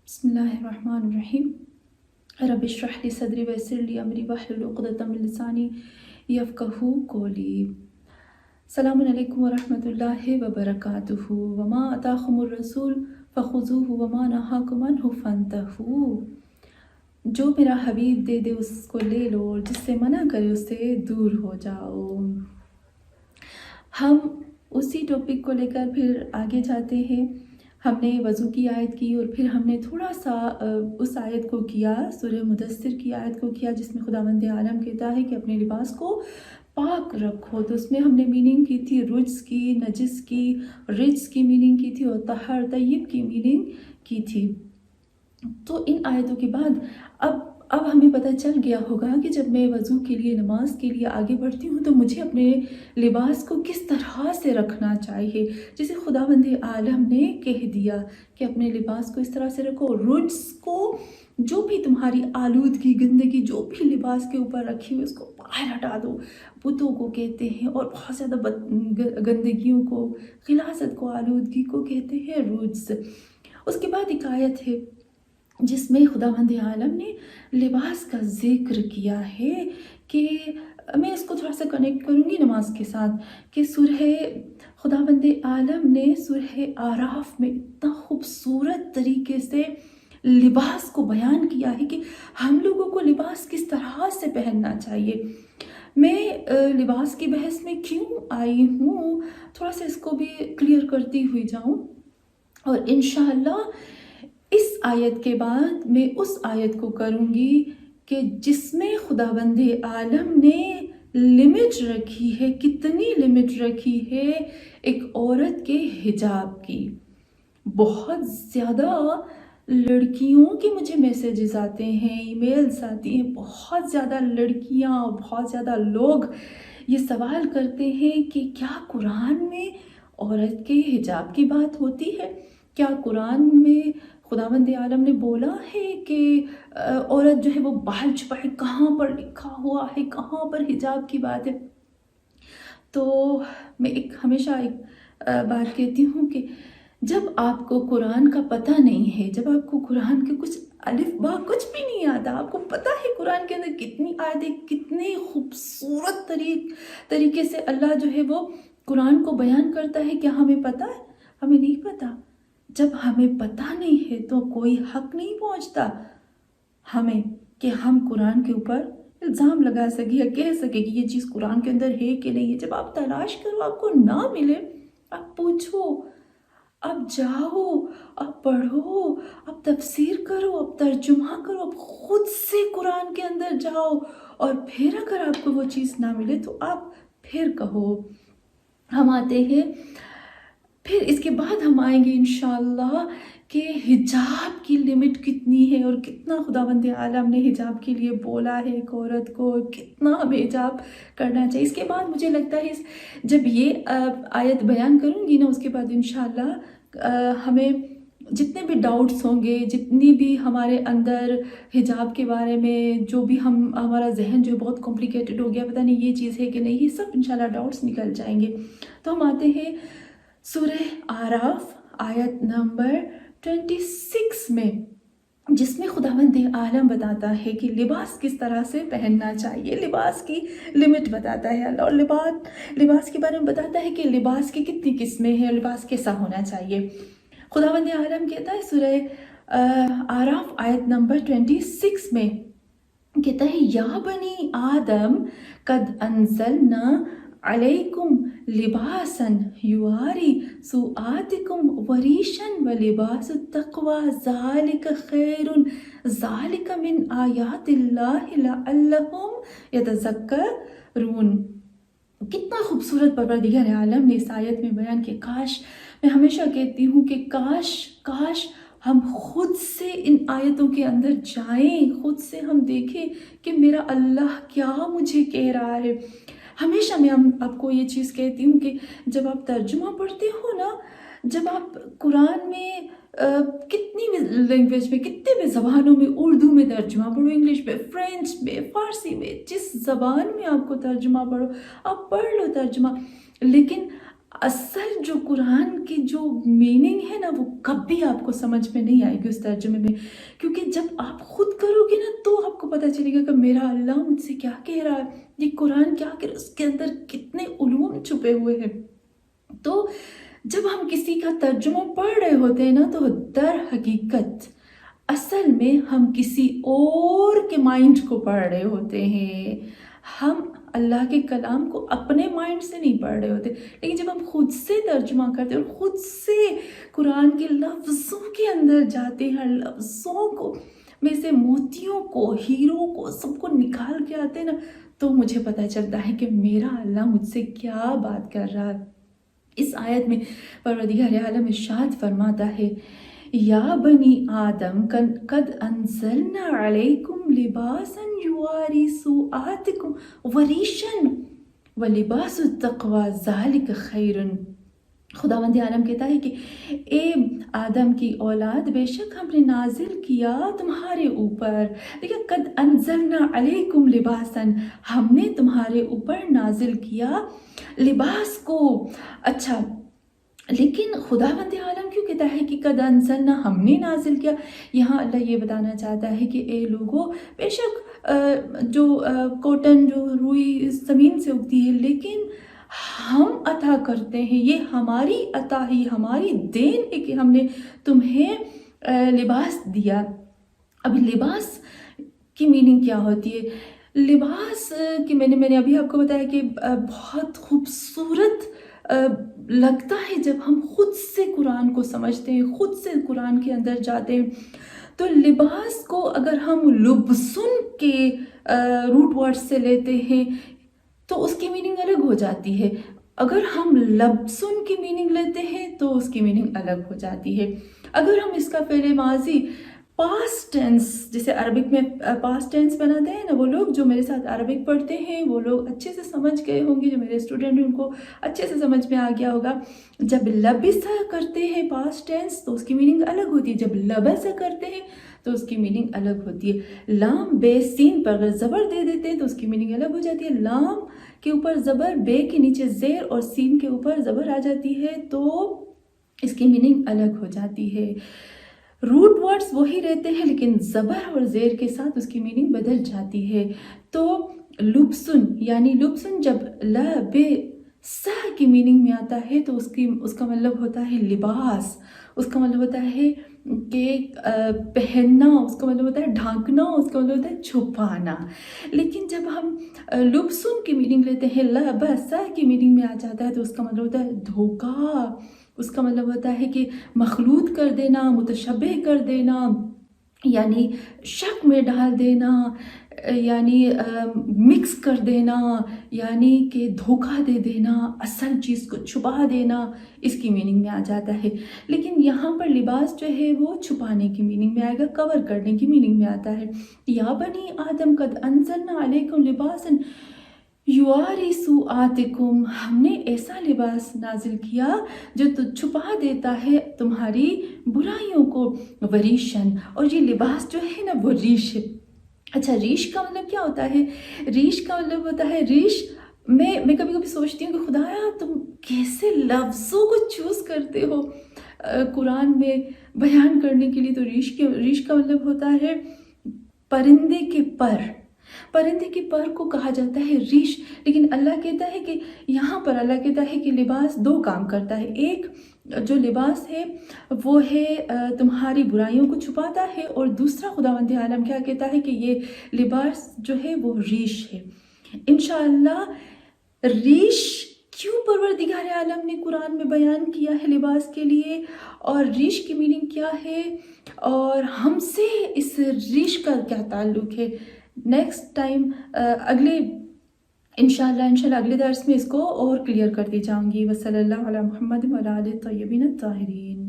بسم اللہ الرحمن الرحیم رب اشرح لی صدری ویسر لی امری واحلل عقدۃ من لسانی یفقہوا قولی۔ السلام علیکم ورحمۃ اللہ وبرکاتہ۔ وما آتاکم الرسول فخذوہ وما نہاکم عنہ فانتہوا۔ جو میرا حبیب دے دے اس کو لے لو اور جس سے منع کرے اس سے دور ہو جاؤ۔ ہم اسی ٹاپک کو لے کر پھر آگے جاتے ہیں۔ ہم نے وضو کی آیت کی اور پھر ہم نے تھوڑا سا اس آیت کو کیا، سورہ مدثر کی آیت کو کیا، جس میں خداوند عالم کہتا ہے کہ اپنے لباس کو پاک رکھو۔ تو اس میں ہم نے میننگ کی تھی رجس کی، نجس کی، رجس کی میننگ کی تھی اور طہر طیب کی میننگ کی تھی۔ تو ان آیتوں کے بعد اب ہمیں پتہ چل گیا ہوگا کہ جب میں وضو کے لیے، نماز کے لیے آگے بڑھتی ہوں تو مجھے اپنے لباس کو کس طرح سے رکھنا چاہیے، جسے خداوند عالم نے کہہ دیا کہ اپنے لباس کو اس طرح سے رکھو۔ رجس کو، جو بھی تمہاری آلودگی، گندگی جو بھی لباس کے اوپر رکھی ہوئی اس کو باہر ہٹا دو، بتوں کو کہتے ہیں، اور بہت زیادہ گندگیوں کو، غلاظت کو، آلودگی کو کہتے ہیں رجس۔ اس کے بعد ایک آیت ہے جس میں خداوند عالم نے لباس کا ذکر کیا ہے، کہ میں اس کو تھوڑا سا کنیکٹ کروں گی نماز کے ساتھ، کہ سورہ خداوند عالم نے سورہ اعراف میں اتنا خوبصورت طریقے سے لباس کو بیان کیا ہے کہ ہم لوگوں کو لباس کس طرح سے پہننا چاہیے۔ میں لباس کی بحث میں کیوں آئی ہوں، تھوڑا سا اس کو بھی کلیئر کرتی ہوئی جاؤں، اور انشاءاللہ اس آیت کے بعد میں اس آیت کو کروں گی کہ جس میں خداوند عالم نے لمٹ رکھی ہے، کتنی لمٹ رکھی ہے ایک عورت کے حجاب کی۔ بہت زیادہ لڑکیوں کے مجھے میسیجز آتے ہیں، ای میلز آتی ہیں، بہت زیادہ لڑکیاں، بہت زیادہ لوگ یہ سوال کرتے ہیں کہ کیا قرآن میں عورت کے حجاب کی بات ہوتی ہے؟ کیا قرآن میں خداوند عالم نے بولا ہے کہ عورت جو ہے وہ بال چھپائے؟ کہاں پر لکھا ہوا ہے، کہاں پر حجاب کی بات ہے؟ تو میں ہمیشہ ایک بات کہتی ہوں کہ جب آپ کو قرآن کا پتہ نہیں ہے، جب آپ کو قرآن کے کچھ الف با کچھ بھی نہیں آتا، آپ کو پتہ ہے قرآن کے اندر کتنی آیتیں، کتنے خوبصورت طریقے سے اللہ جو ہے وہ قرآن کو بیان کرتا ہے، کیا ہمیں پتہ ہے؟ ہمیں نہیں پتہ۔ جب ہمیں پتہ نہیں ہے تو کوئی حق نہیں پہنچتا ہمیں کہ ہم قرآن کے اوپر الزام لگا سکے یا کہہ سکے کہ یہ چیز قرآن کے اندر ہے کہ نہیں ہے۔ جب آپ تلاش کرو، آپ کو نہ ملے، آپ پوچھو، آپ جاؤ، آپ پڑھو، آپ تفسیر کرو، آپ ترجمہ کرو، آپ خود سے قرآن کے اندر جاؤ، اور پھر اگر آپ کو وہ چیز نہ ملے تو آپ پھر کہو۔ ہم آتے ہیں، پھر اس کے بعد ہم آئیں گے انشاءاللہ کہ حجاب کی لمٹ کتنی ہے اور کتنا خداوند عالم نے حجاب کے لیے بولا ہے ایک عورت کو، کتنا ہمیں حجاب کرنا چاہیے۔ اس کے بعد مجھے لگتا ہے جب یہ آیت بیان کروں گی نا، اس کے بعد انشاءاللہ ہمیں جتنے بھی ڈاؤٹس ہوں گے، جتنی بھی ہمارے اندر حجاب کے بارے میں جو بھی ہمارا ذہن جو بہت کمپلیکیٹڈ ہو گیا، پتہ نہیں یہ چیز ہے کہ نہیں، یہ سب انشاءاللہ ڈاؤٹس نکل جائیں گے۔ تو ہم آتے ہیں سورہ اعراف آیت نمبر 26 میں، جس میں خداوند عالم بتاتا ہے کہ لباس کس طرح سے پہننا چاہیے، لباس کی لمٹ بتاتا ہے اللہ، اور لباس کے بارے میں بتاتا ہے کہ لباس کی کتنی قسمیں ہیں، لباس کیسا ہونا چاہیے۔ خداوند عالم کہتا ہے سورہ اعراف آیت نمبر 26 میں، کہتا ہے یا بنی آدم قد انزلنا علیکم لباسا یواری سوآتکم وریشا ولباس التقوی ذالک خیر ذالک من آیات اللہ لعلہم یتذکرون۔ کتنا خوبصورت پروردگار عالم نے اس آیت میں بیان کیا۔ کاش، میں ہمیشہ کہتی ہوں کہ کاش ہم خود سے ان آیتوں کے اندر جائیں، خود سے ہم دیکھیں کہ میرا اللہ کیا مجھے کہہ رہا ہے۔ ہمیشہ میں آپ کو یہ چیز کہتی ہوں کہ جب آپ ترجمہ پڑھتے ہو نا، جب آپ قرآن میں کتنی بھی لینگویج میں، کتنے بھی زبانوں میں، اردو میں ترجمہ پڑھو، انگلش میں، فرینچ میں، فارسی میں، جس زبان میں آپ کو ترجمہ پڑھو، آپ پڑھ لو ترجمہ، لیکن اصل جو قرآن کی جو میننگ ہے نا وہ کبھی آپ کو سمجھ میں نہیں آئے گی اس ترجمے میں، کیونکہ جب آپ خود کرو گے نا تو آپ کو پتہ چلے گا کہ میرا اللہ مجھ سے کیا کہہ رہا ہے، یہ قرآن کیا کہہ رہا ہے، اس کے اندر کتنے علوم چھپے ہوئے ہیں۔ تو جب ہم کسی کا ترجمہ پڑھ رہے ہوتے ہیں نا تو در حقیقت اصل میں ہم کسی اور کے مائنڈ کو پڑھ رہے ہوتے ہیں، ہم اللہ کے کلام کو اپنے مائنڈ سے نہیں پڑھ رہے ہوتے، لیکن جب ہم خود سے ترجمہ کرتے ہیں اور خود سے قرآن کے لفظوں کے اندر جاتے ہیں، لفظوں کو میں سے موتیوں کو، ہیروں کو، سب کو نکال کے آتے ہیں نا، تو مجھے پتہ چلتا ہے کہ میرا اللہ مجھ سے کیا بات کر رہا ہے۔ اس آیت میں پروردگار عالم ارشاد فرماتا ہے، یا بنی آدم قد انزلنا علیکم لباسا یواری سوآتکم وریشا ولباس التقوی ذالک خیر۔ خداوند عالم کہتا ہے کہ اے آدم کی اولاد، بے شک ہم نے نازل کیا تمہارے اوپر، دیکھیں قد انزلنا علیکم لباسا، ہم نے تمہارے اوپر نازل کیا لباس کو۔ اچھا، لیکن خداوند عالم کیوں کہتا ہے کہ قد انزلنا، ہم نے نازل کیا؟ یہاں اللہ یہ بتانا چاہتا ہے کہ اے لوگوں، بے شک جو کوٹن جو روئی زمین سے اگتی ہے، لیکن ہم عطا کرتے ہیں، یہ ہماری عطا ہی، ہماری دین ہے کہ ہم نے تمہیں لباس دیا۔ اب لباس کی میننگ کیا ہوتی ہے؟ لباس کی میں نے ابھی آپ کو بتایا کہ بہت خوبصورت لگتا ہے جب ہم خود سے قرآن کو سمجھتے ہیں، خود سے قرآن کے اندر جاتے ہیں۔ تو لباس کو اگر ہم لبسن کے روٹ ورڈ سے لیتے ہیں تو اس کی میننگ الگ ہو جاتی ہے، اگر ہم لبسن کی میننگ لیتے ہیں تو اس کی میننگ الگ ہو جاتی ہے۔ اگر ہم اس کا فعل ماضی پاسٹ ٹینس، جیسے عربک میں پاسٹ ٹینس بناتے ہیں نا، وہ لوگ جو میرے ساتھ عربک پڑھتے ہیں وہ لوگ اچھے سے سمجھ گئے ہوں گے، جو میرے اسٹوڈنٹ ہیں ان کو اچھے سے سمجھ میں آ گیا ہوگا۔ جب لبسا کرتے ہیں پاسٹ ٹینس تو اس کی میننگ الگ ہوتی ہے، جب لبسا کرتے ہیں تو اس کی میننگ الگ ہوتی ہے۔ لام بے سین پر اگر زبر دے دیتے ہیں تو اس کی میننگ الگ ہو جاتی ہے، لام کے اوپر زبر، بے کے نیچے زیر اور سین کے اوپر زبر آ جاتی ہے تو اس کی میننگ الگ ہو جاتی ہے۔ روٹ ورڈز وہی رہتے ہیں لیکن زبر اور زیر کے ساتھ اس کی میننگ بدل جاتی ہے۔ تو لبسن یعنی لبسن جب لبسا کی میننگ میں آتا ہے تو اس کا مطلب ہوتا ہے لباس، اس کا مطلب ہوتا ہے کہ پہننا، اس کا مطلب ہوتا ہے ڈھانکنا، اس کا مطلب ہوتا ہے چھپانا۔ لیکن جب ہم لبسن کی میننگ لیتے ہیں، لبسا کی میننگ میں آ جاتا ہے تو اس کا مطلب ہوتا ہے دھوکا، اس کا مطلب ہوتا ہے کہ مخلوط کر دینا، متشبہ کر دینا، یعنی شک میں ڈال دینا، یعنی مکس کر دینا، یعنی کہ دھوکہ دے دینا، اصل چیز کو چھپا دینا، اس کی میننگ میں آ جاتا ہے۔ لیکن یہاں پر لباس جو ہے وہ چھپانے کی میننگ میں آئے گا، کور کرنے کی میننگ میں آتا ہے۔ یا بنی آدم قد انزلنا علیکم لباسا یواری سوآتکم، ہم نے ایسا لباس نازل کیا جو چھپا دیتا ہے تمہاری برائیوں کو، وریشن، اور یہ لباس جو ہے نا وہ ریش ہے۔ اچھا، ریش کا مطلب کیا ہوتا ہے؟ ریش کا مطلب ہوتا ہے ریش، میں کبھی کبھی سوچتی ہوں کہ خدایا تم کیسے لفظوں کو چوز کرتے ہو قرآن میں بیان کرنے کے لیے۔ تو ریش کا مطلب ہوتا ہے پرندے کے پر، پرندے کے پر کو کہا جاتا ہے ریش۔ لیکن اللہ کہتا ہے کہ یہاں پر اللہ کہتا ہے کہ لباس دو کام کرتا ہے، ایک جو لباس ہے وہ ہے تمہاری برائیوں کو چھپاتا ہے، اور دوسرا خداوند عالم کیا کہتا ہے کہ یہ لباس جو ہے وہ ریش ہے۔ انشاءاللہ ریش کیوں پروردگار عالم نے قرآن میں بیان کیا ہے لباس کے لیے، اور ریش کی میننگ کیا ہے، اور ہم سے اس ریش کا کیا تعلق ہے، نیکسٹ ٹائم انشاءاللہ اگلے درس میں اس کو اور کلیئر کرتی جاؤں گی۔ وصلی اللہ علی محمد وعلی آلہ الطیبین الطاہرین۔